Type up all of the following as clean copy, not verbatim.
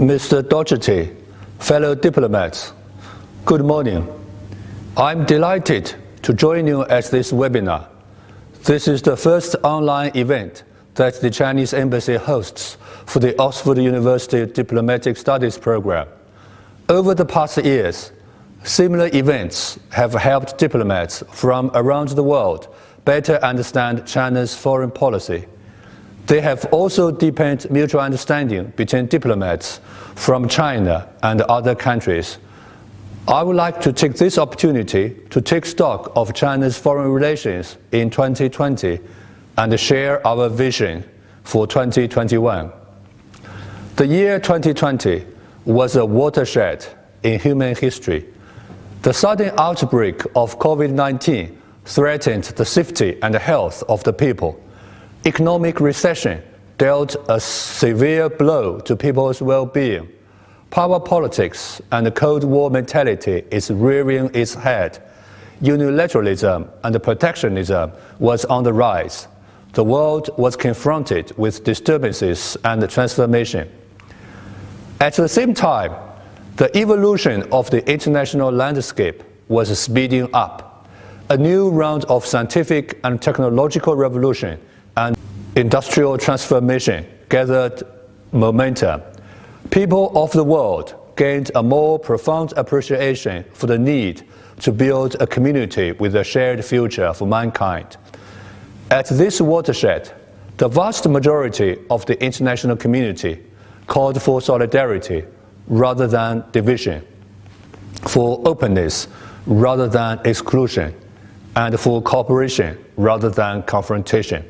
Mr. Doherty, fellow diplomats, good morning. I'm delighted to join you at this webinar. This is the first online event that the Chinese Embassy hosts for the Oxford University Diplomatic Studies program. Over the past years, similar events have helped diplomats from around the world better understand China's foreign policy. They have also deepened mutual understanding between diplomats from China and other countries. I would like to take this opportunity to take stock of China's foreign relations in 2020 and share our vision for 2021. The year 2020 was a watershed in human history. The sudden outbreak of COVID-19 threatened the safety and health of the people. Economic recession dealt a severe blow to people's well-being. Power politics and Cold War mentality is rearing its head. Unilateralism and protectionism was on the rise. The world was confronted with disturbances and transformation. At the same time, the evolution of the international landscape was speeding up. A new round of scientific and technological revolution and industrial transformation gathered momentum. People of the world gained a more profound appreciation for the need to build a community with a shared future for mankind. At this watershed, the vast majority of the international community called for solidarity rather than division, for openness rather than exclusion, and for cooperation rather than confrontation.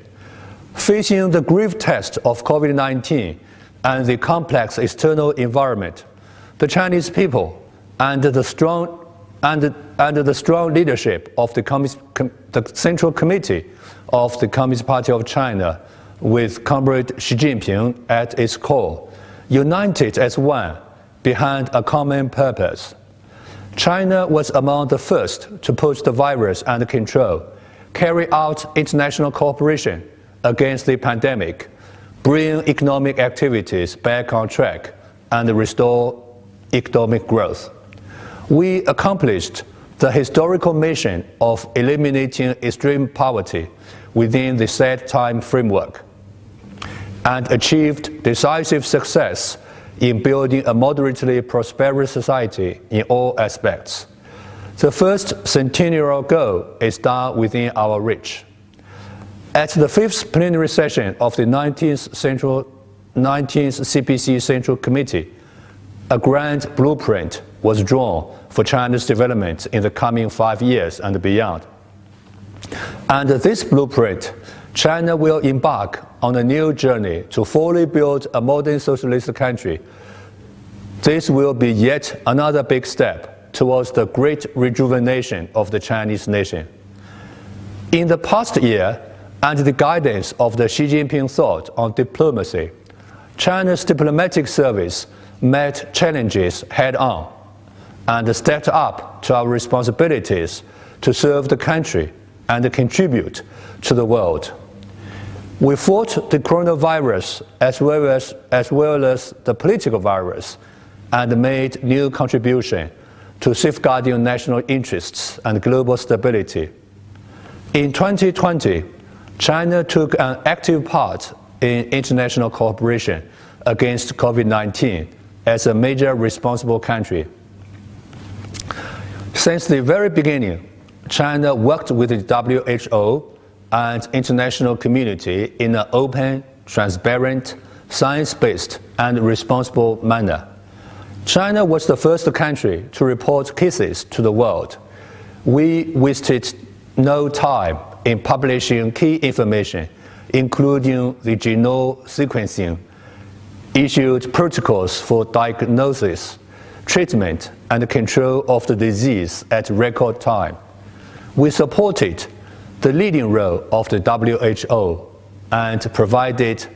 Facing the grave test of COVID-19 and the complex external environment, the Chinese people and the strong leadership of the Central Committee of the Communist Party of China, with Comrade Xi Jinping at its core, united as one behind a common purpose. China was among the first to put the virus under control, carry out international cooperation against the pandemic, bring economic activities back on track, and restore economic growth. We accomplished the historical mission of eliminating extreme poverty within the set time framework, and achieved decisive success in building a moderately prosperous society in all aspects. The first centennial goal is now within our reach. At the 5th plenary session of the 19th CPC Central Committee, a grand blueprint was drawn for China's development in the coming 5 years and beyond. Under this blueprint, China will embark on a new journey to fully build a modern socialist country. This will be yet another big step towards the great rejuvenation of the Chinese nation. In the past year, under the guidance of the Xi Jinping thought on diplomacy, China's diplomatic service met challenges head-on and stepped up to our responsibilities to serve the country and contribute to the world. We fought the coronavirus as well as the political virus and made new contribution to safeguarding national interests and global stability. In 2020, China took an active part in international cooperation against COVID-19 as a major responsible country. Since the very beginning, China worked with the WHO and international community in an open, transparent, science-based, and responsible manner. China was the first country to report cases to the world. We wasted no time in publishing key information, including the genome sequencing, issued protocols for diagnosis, treatment, and control of the disease at record time. We supported the leading role of the WHO and provided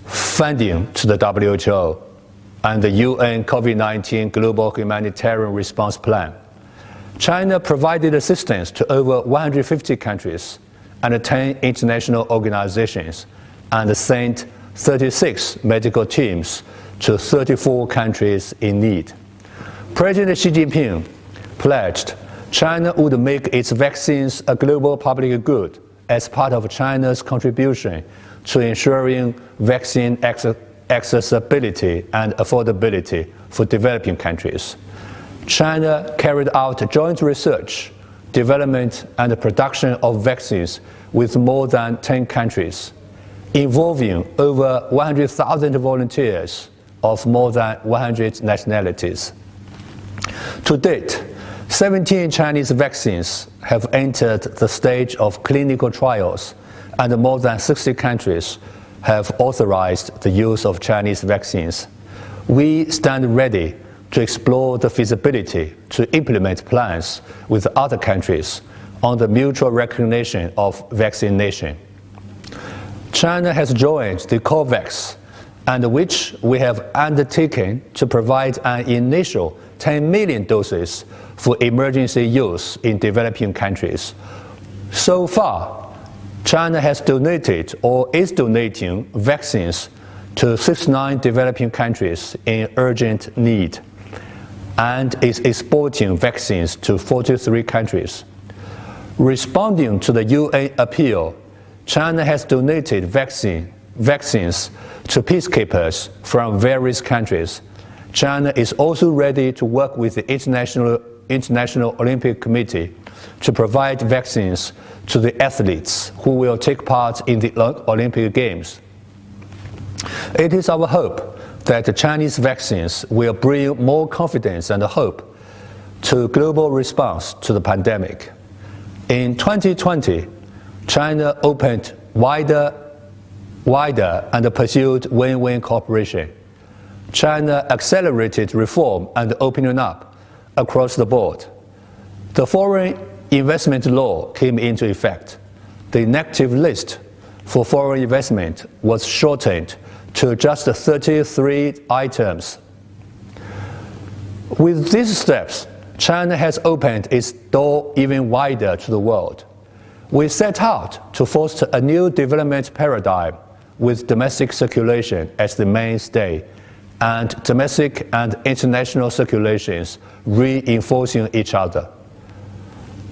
funding to the WHO and the UN COVID-19 Global Humanitarian Response Plan. China provided assistance to over 150 countries and 10 international organizations and sent 36 medical teams to 34 countries in need. President Xi Jinping pledged China would make its vaccines a global public good as part of China's contribution to ensuring vaccine accessibility and affordability for developing countries. China carried out joint research, development, and production of vaccines with more than 10 countries, involving over 100,000 volunteers of more than 100 nationalities. To date, 17 Chinese vaccines have entered the stage of clinical trials, and more than 60 countries have authorized the use of Chinese vaccines. We stand ready to explore the feasibility to implement plans with other countries on the mutual recognition of vaccination. China has joined the COVAX, and which we have undertaken to provide an initial 10 million doses for emergency use in developing countries. So far, China has donated or is donating vaccines to 69 developing countries in urgent need, and is exporting vaccines to 43 countries. Responding to the UN appeal, China has donated vaccines to peacekeepers from various countries. China is also ready to work with the International Olympic Committee to provide vaccines to the athletes who will take part in the Olympic Games. It is our hope that the Chinese vaccines will bring more confidence and hope to global response to the pandemic. In 2020, China opened wider and pursued win-win cooperation. China accelerated reform and opening up across the board. The foreign investment law came into effect. The negative list for foreign investment was shortened to just 33 items. With these steps, China has opened its door even wider to the world. We set out to foster a new development paradigm with domestic circulation as the mainstay, and domestic and international circulations reinforcing each other.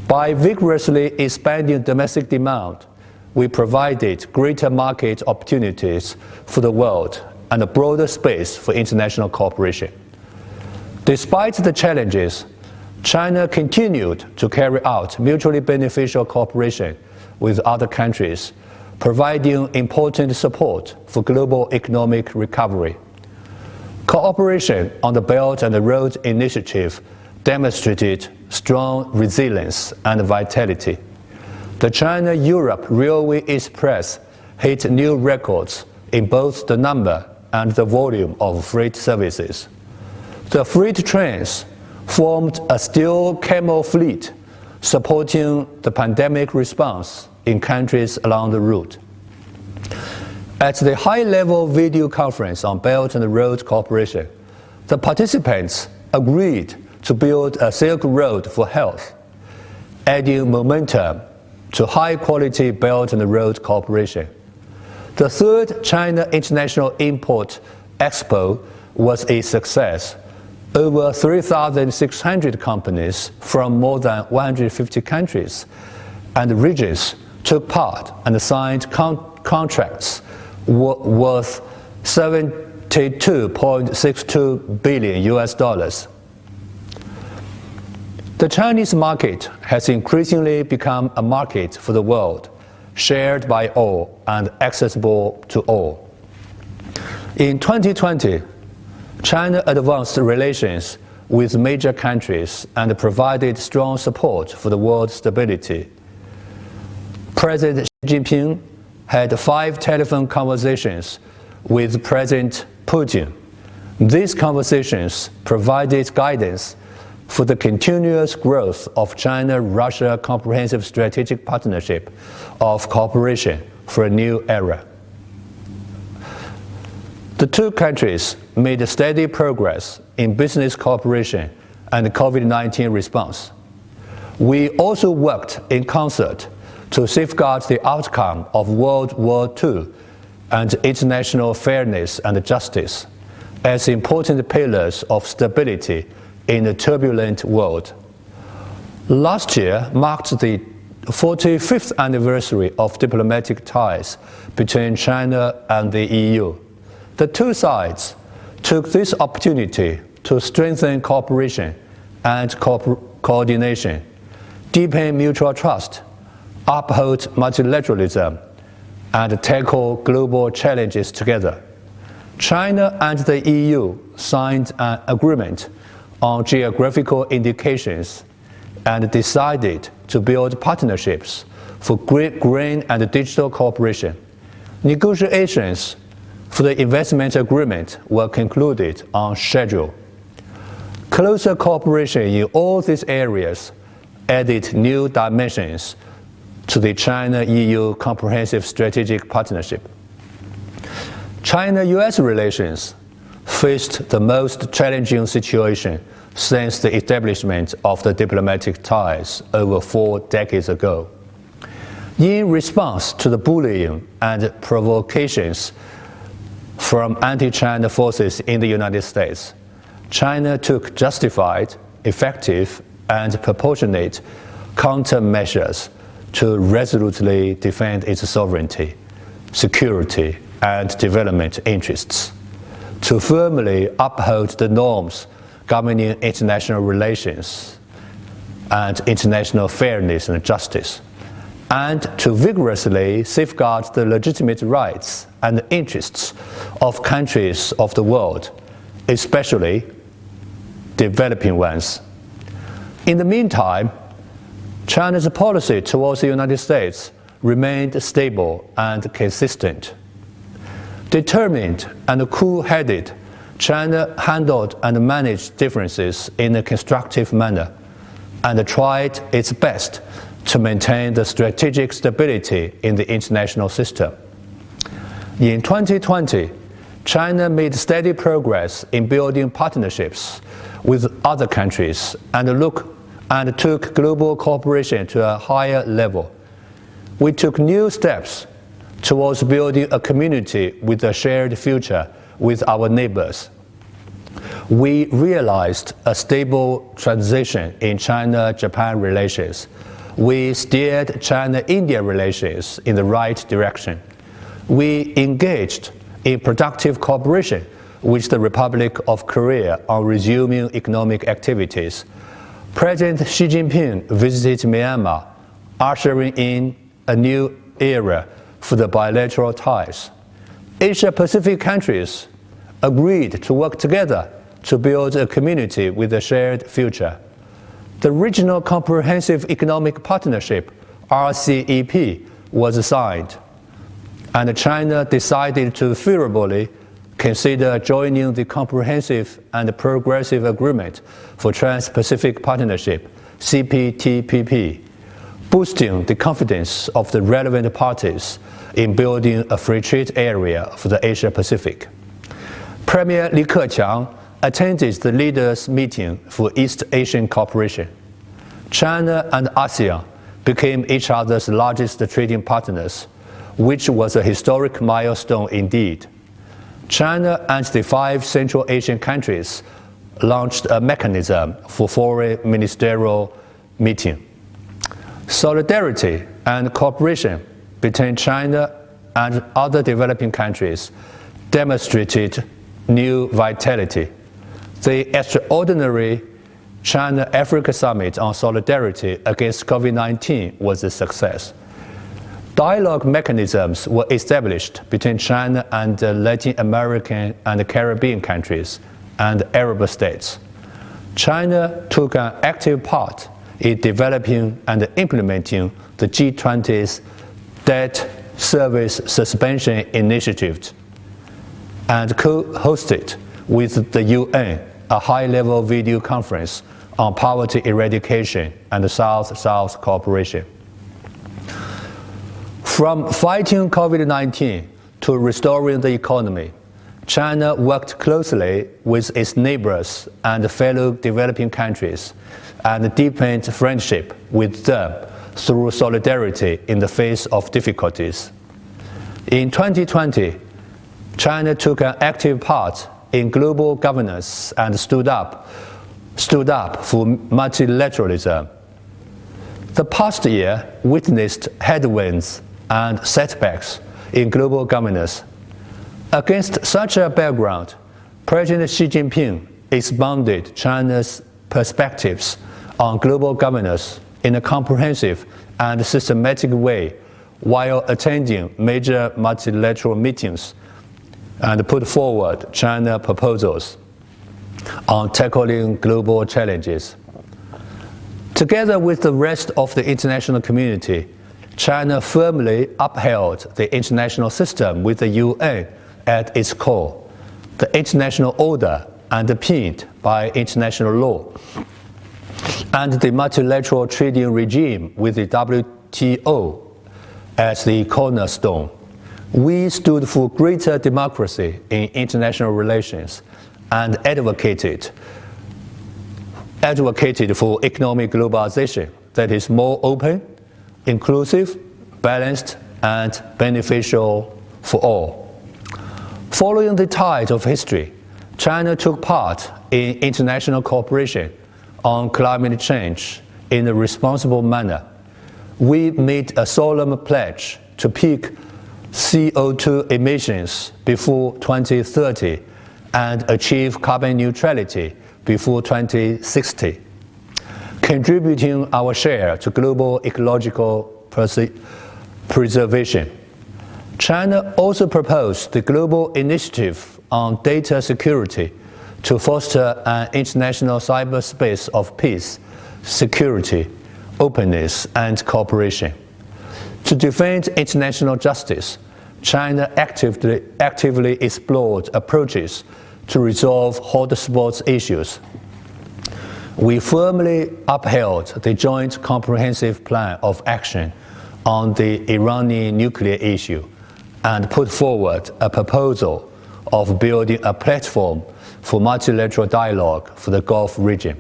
By vigorously expanding domestic demand, we provided greater market opportunities for the world and a broader space for international cooperation. Despite the challenges, China continued to carry out mutually beneficial cooperation with other countries, providing important support for global economic recovery. Cooperation on the Belt and Road Initiative demonstrated strong resilience and vitality. The China-Europe Railway Express hit new records in both the number and the volume of freight services. The freight trains formed a steel camel fleet, supporting the pandemic response in countries along the route. At the high-level video conference on Belt and Road Cooperation, the participants agreed to build a Silk Road for health, adding momentum to high-quality Belt and Road cooperation. The third China International Import Expo was a success. Over 3,600 companies from more than 150 countries and regions took part and signed contracts worth $72.62 billion. The Chinese market has increasingly become a market for the world, shared by all and accessible to all. In 2020, China advanced relations with major countries and provided strong support for the world's stability. President Xi Jinping had 5 telephone conversations with President Putin. These conversations provided guidance for the continuous growth of China-Russia Comprehensive Strategic Partnership of cooperation for a new era. The two countries made steady progress in business cooperation and COVID-19 response. We also worked in concert to safeguard the outcome of World War II and international fairness and justice. as important pillars of stability in a turbulent world. Last year marked the 45th anniversary of diplomatic ties between China and the EU. The two sides took this opportunity to strengthen cooperation and coordination, deepen mutual trust, uphold multilateralism, and tackle global challenges together. China and the EU signed an agreement on geographical indications and decided to build partnerships for green and digital cooperation. Negotiations for the investment agreement were concluded on schedule. Closer cooperation in all these areas added new dimensions to the China-EU Comprehensive Strategic Partnership. China-US relations faced the most challenging situation since the establishment of the diplomatic ties over 4 decades ago. In response to the bullying and provocations from anti-China forces in the United States, China took justified, effective, and proportionate countermeasures to resolutely defend its sovereignty, security, and development interests, to firmly uphold the norms governing international relations and international fairness and justice, and to vigorously safeguard the legitimate rights and interests of countries of the world, especially developing ones. In the meantime, China's policy towards the United States remained stable and consistent. Determined and cool-headed, China handled and managed differences in a constructive manner and tried its best to maintain the strategic stability in the international system. In 2020, China made steady progress in building partnerships with other countries and took global cooperation to a higher level. We took new steps towards building a community with a shared future with our neighbors. We realized a stable transition in China-Japan relations. We steered China-India relations in the right direction. We engaged in productive cooperation with the Republic of Korea on resuming economic activities. President Xi Jinping visited Myanmar, ushering in a new era for the bilateral ties. Asia-Pacific countries agreed to work together to build a community with a shared future. The Regional Comprehensive Economic Partnership, RCEP, was signed, and China decided to favorably consider joining the Comprehensive and Progressive Agreement for Trans-Pacific Partnership, CPTPP, boosting the confidence of the relevant parties in building a free trade area for the Asia-Pacific. Premier Li Keqiang attended the leaders' meeting for East Asian cooperation. China and ASEAN became each other's largest trading partners, which was a historic milestone indeed. China and the 5 Central Asian countries launched a mechanism for foreign ministerial meeting. Solidarity and cooperation between China and other developing countries demonstrated new vitality. The extraordinary China-Africa Summit on Solidarity against COVID-19 was a success. Dialogue mechanisms were established between China and Latin American and Caribbean countries and Arab states. China took an active part in developing and implementing the G20's Debt Service Suspension Initiative and co-hosted with the UN a high-level video conference on poverty eradication and South-South cooperation. From fighting COVID-19 to restoring the economy, China worked closely with its neighbors and fellow developing countries and deepened friendship with them through solidarity in the face of difficulties. In 2020, China took an active part in global governance and stood up for multilateralism. The past year witnessed headwinds and setbacks in global governance. Against such a background, President Xi Jinping expounded China's perspectives on global governance in a comprehensive and systematic way while attending major multilateral meetings and put forward China proposals on tackling global challenges. Together with the rest of the international community, China firmly upheld the international system with the UN at its core, the international order underpinned by international law, and the multilateral trading regime with the WTO as the cornerstone. We stood for greater democracy in international relations and advocated for economic globalization that is more open, inclusive, balanced, and beneficial for all. Following the tide of history, China took part in international cooperation on climate change in a responsible manner. We made a solemn pledge to peak CO2 emissions before 2030 and achieve carbon neutrality before 2060, contributing our share to global ecological preservation. China also proposed the Global Initiative on Data Security to foster an international cyberspace of peace, security, openness, and cooperation. To defend international justice, China actively explored approaches to resolve hotspot issues. We firmly upheld the Joint Comprehensive Plan of Action on the Iranian nuclear issue and put forward a proposal of building a platform for multilateral dialogue for the Gulf region.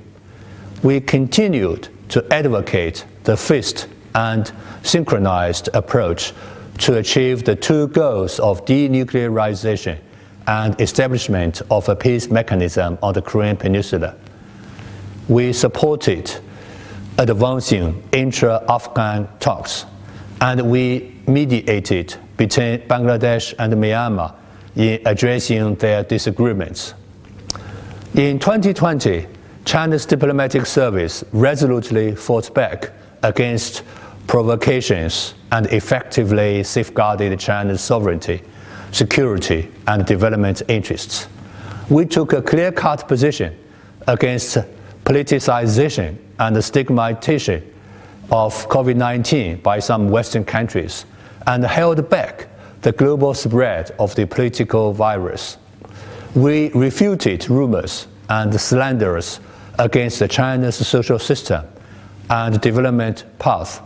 We continued to advocate the fixed and synchronized approach to achieve the two goals of denuclearization and establishment of a peace mechanism on the Korean Peninsula. We supported advancing intra-Afghan talks, and we mediated between Bangladesh and Myanmar in addressing their disagreements. In 2020, China's diplomatic service resolutely fought back against provocations and effectively safeguarded China's sovereignty, security, and development interests. We took a clear-cut position against politicization and stigmatization of COVID-19 by some Western countries and held back the global spread of the political virus. We refuted rumors and slanders against China's social system and development path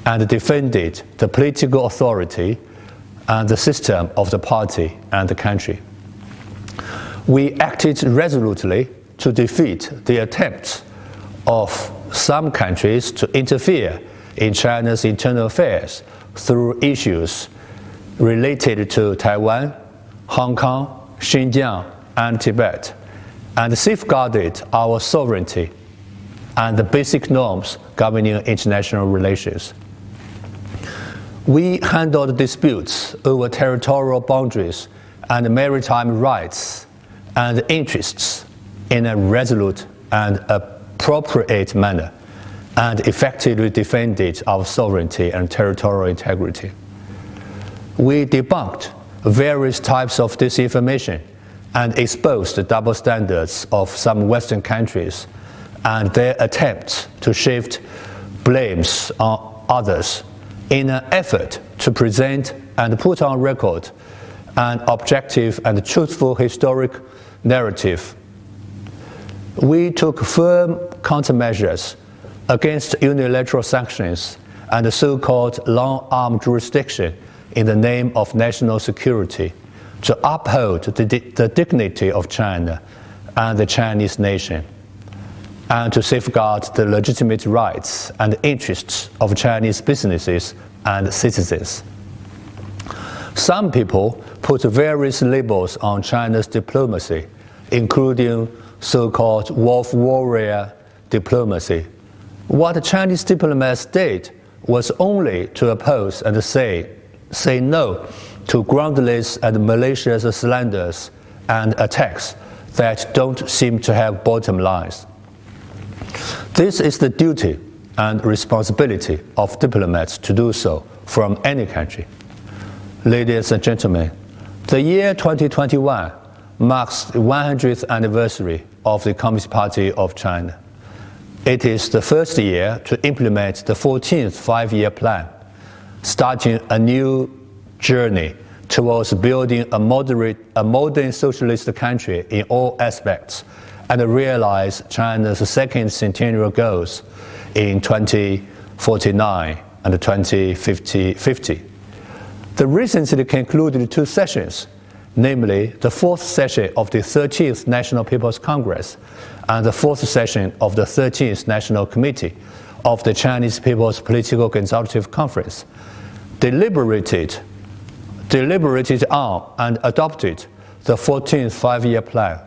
and defended the political authority and the system of the party and the country. We acted resolutely to defeat the attempts of some countries to interfere in China's internal affairs through issues related to Taiwan, Hong Kong, Xinjiang, and Tibet, and safeguarded our sovereignty and the basic norms governing international relations. We handled disputes over territorial boundaries and maritime rights and interests in a resolute and appropriate manner, and effectively defended our sovereignty and territorial integrity. We debunked various types of disinformation and exposed the double standards of some Western countries and their attempts to shift blames on others in an effort to present and put on record an objective and truthful historic narrative. We took firm countermeasures against unilateral sanctions and the so-called long-arm jurisdiction in the name of national security to uphold the dignity of China and the Chinese nation, and to safeguard the legitimate rights and interests of Chinese businesses and citizens. Some people put various labels on China's diplomacy including so-called wolf warrior diplomacy. What the Chinese diplomats did was only to oppose and say no to groundless and malicious slanders and attacks that don't seem to have bottom lines. This is the duty and responsibility of diplomats to do so from any country. Ladies and gentlemen, the year 2021 marks the 100th anniversary of the Communist Party of China. It is the first year to implement the 14th five-year plan, starting a new journey towards building a modern socialist country in all aspects and realize China's second centennial goals in 2049 and 2050. The recently concluded two sessions, namely the fourth session of the 13th National People's Congress and the fourth session of the 13th National Committee of the Chinese People's Political Consultative Conference, deliberated on and adopted the 14th five-year plan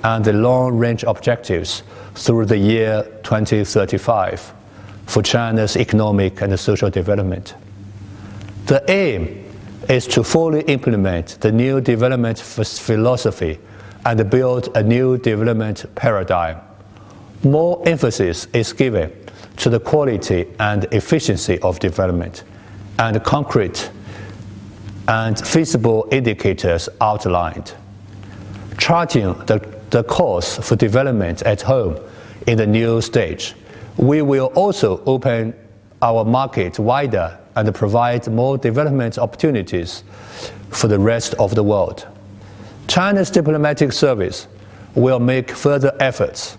and the long-range objectives through the year 2035 for China's economic and social development. The aim is to fully implement the new development philosophy and build a new development paradigm. More emphasis is given to the quality and efficiency of development, and concrete and feasible indicators outlined, charting the course for development at home in the new stage. We will also open our market wider and provide more development opportunities for the rest of the world. China's diplomatic service will make further efforts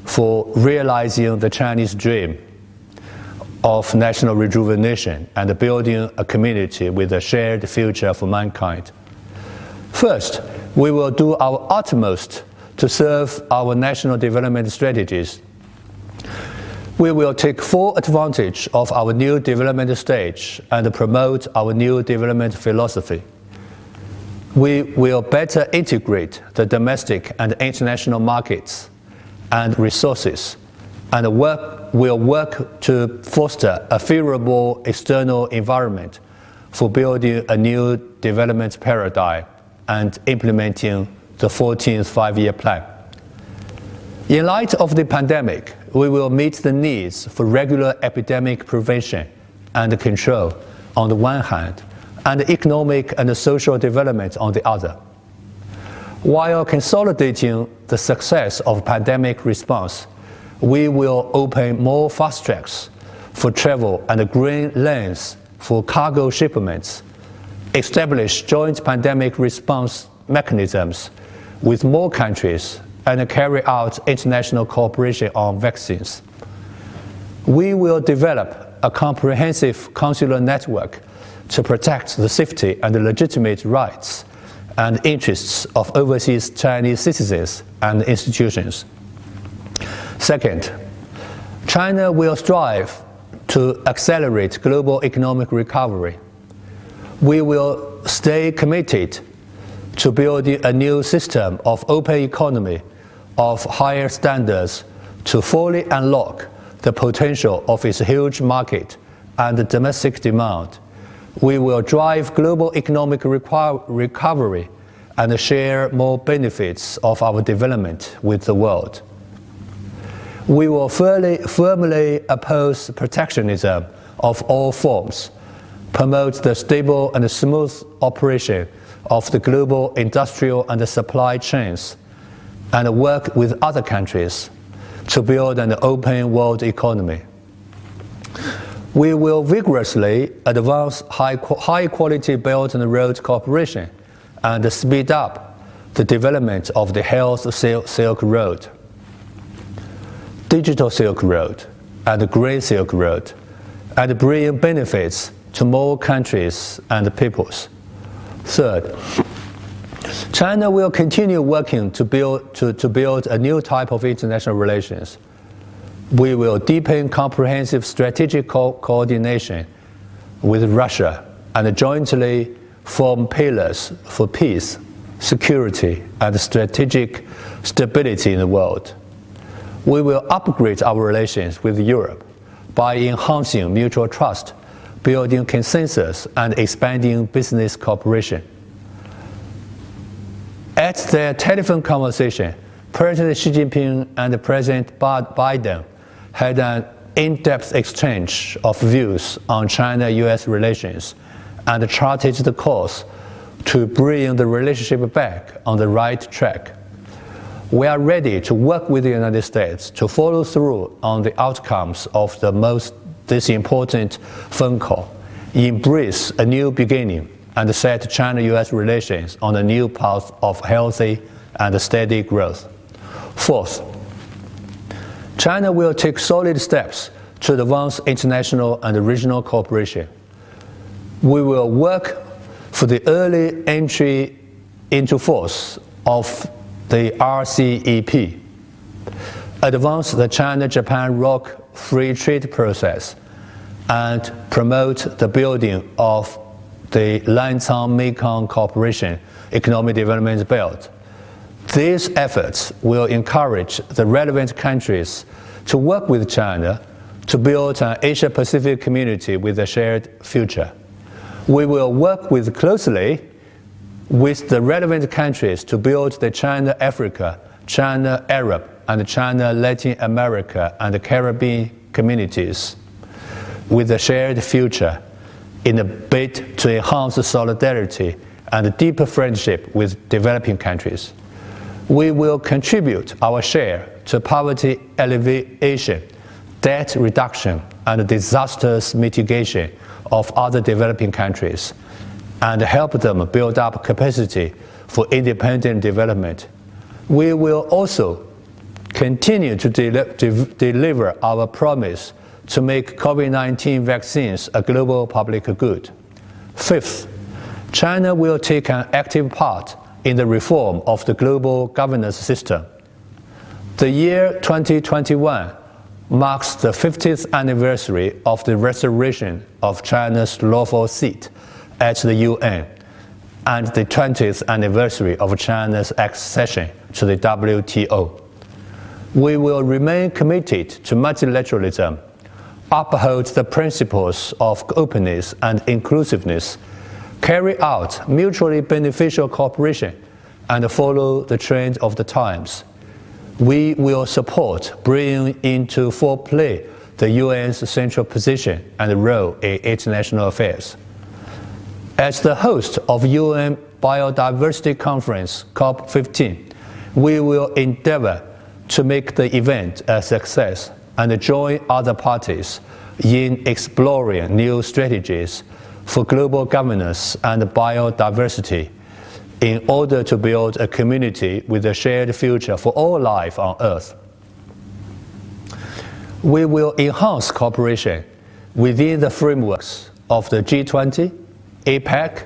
for realizing the Chinese dream of national rejuvenation and building a community with a shared future for mankind. First, we will do our utmost to serve our national development strategies. We will take full advantage of our new development stage and promote our new development philosophy. We will better integrate the domestic and international markets and resources, and will work to foster a favorable external environment for building a new development paradigm and implementing the 14th five-year plan. In light of the pandemic, we will meet the needs for regular epidemic prevention and control on the one hand, and economic and social development on the other. While consolidating the success of pandemic response, we will open more fast tracks for travel and green lanes for cargo shipments, establish joint pandemic response mechanisms with more countries, and carry out international cooperation on vaccines. We will develop a comprehensive consular network to protect the safety and legitimate rights and interests of overseas Chinese citizens and institutions. Second, China will strive to accelerate global economic recovery. We will stay committed to building a new system of open economy of higher standards to fully unlock the potential of its huge market and domestic demand. We will drive global economic recovery and share more benefits of our development with the world. We will firmly oppose protectionism of all forms, promote the stable and smooth operation of the global industrial and supply chains, and work with other countries to build an open world economy. We will vigorously advance high-quality Belt and Road cooperation and speed up the development of the Health Silk Road, Digital Silk Road, and Green Silk Road, and bring benefits to more countries and peoples. Third, China will continue working to build a new type of international relations. We will deepen comprehensive strategic coordination with Russia and jointly form pillars for peace, security, and strategic stability in the world. We will upgrade our relations with Europe by enhancing mutual trust, building consensus, and expanding business cooperation. At their telephone conversation, President Xi Jinping and President Biden had an in-depth exchange of views on China-US relations and charted the course to bring the relationship back on the right track. We are ready to work with the United States to follow through on the outcomes of this important phone call, embrace a new beginning, and set China-US relations on a new path of healthy and steady growth. Fourth, China will take solid steps to advance international and regional cooperation. We will work for the early entry into force of the RCEP, advance the China-Japan-ROC free trade process, and promote the building of the Lancang-Mekong Cooperation Economic Development Belt. These efforts will encourage the relevant countries to work with China to build an Asia-Pacific community with a shared future. We will work closely with the relevant countries to build the China-Africa, China-Arab, and China-Latin America and the Caribbean communities with a shared future in a bid to enhance solidarity and deeper friendship with developing countries. We will contribute our share to poverty alleviation, debt reduction, and disasters mitigation of other developing countries, and help them build up capacity for independent development. We will also continue to deliver our promise to make COVID-19 vaccines a global public good. Fifth, China will take an active part in the reform of the global governance system. The year 2021 marks the 50th anniversary of the restoration of China's lawful seat at the UN and the 20th anniversary of China's accession to the WTO. We will remain committed to multilateralism, uphold the principles of openness and inclusiveness, carry out mutually beneficial cooperation, and follow the trend of the times. We will support bringing into full play the UN's central position and role in international affairs. As the host of UN Biodiversity Conference COP15, we will endeavor to make the event a success and join other parties in exploring new strategies for global governance and biodiversity in order to build a community with a shared future for all life on Earth. We will enhance cooperation within the frameworks of the G20, APEC,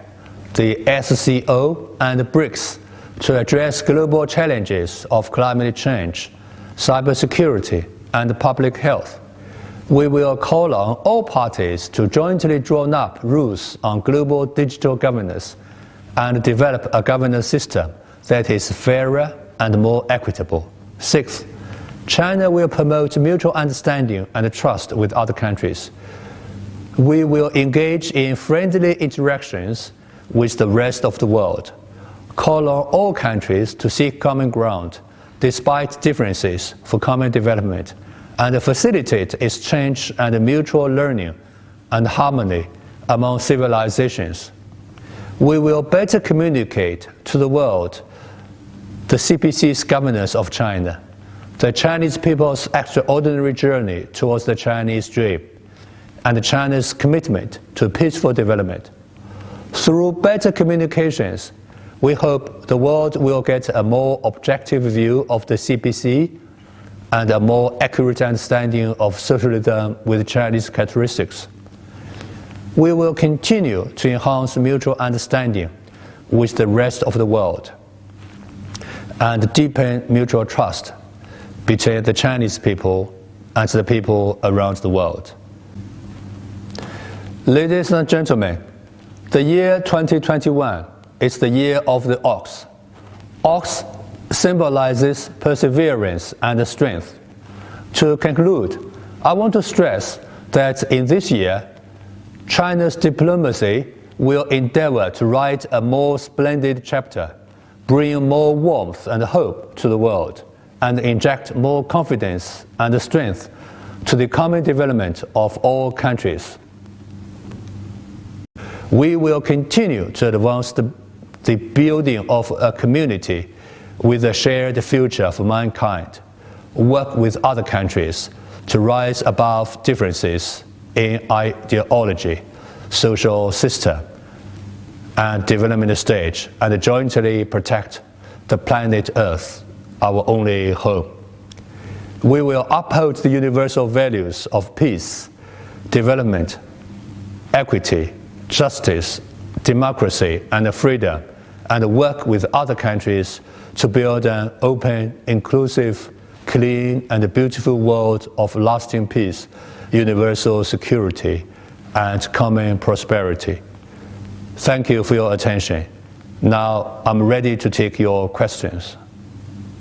the SCO, and BRICS to address global challenges of climate change, cybersecurity, and public health. We will call on all parties to jointly draw up rules on global digital governance and develop a governance system that is fairer and more equitable. Sixth, China will promote mutual understanding and trust with other countries. We will engage in friendly interactions with the rest of the world, call on all countries to seek common ground despite differences for common development, and facilitate exchange and mutual learning and harmony among civilizations. We will better communicate to the world the CPC's governance of China, the Chinese people's extraordinary journey towards the Chinese dream, and China's commitment to peaceful development. Through better communications, we hope the world will get a more objective view of the CPC and a more accurate understanding of socialism with Chinese characteristics. We will continue to enhance mutual understanding with the rest of the world and deepen mutual trust between the Chinese people and the people around the world. Ladies and gentlemen, the year 2021 is the year of the ox, Ox symbolizes perseverance and strength. To conclude, I want to stress that in this year, China's diplomacy will endeavor to write a more splendid chapter, bring more warmth and hope to the world, and inject more confidence and strength to the common development of all countries. We will continue to advance the building of a community with a shared future for mankind, work with other countries to rise above differences in ideology, social system, and development stage, and jointly protect the planet Earth, our only home. We will uphold the universal values of peace, development, equity, justice, democracy, and freedom, and work with other countries to build an open, inclusive, clean, and beautiful world of lasting peace, universal security, and common prosperity. Thank you for your attention. Now I'm ready to take your questions.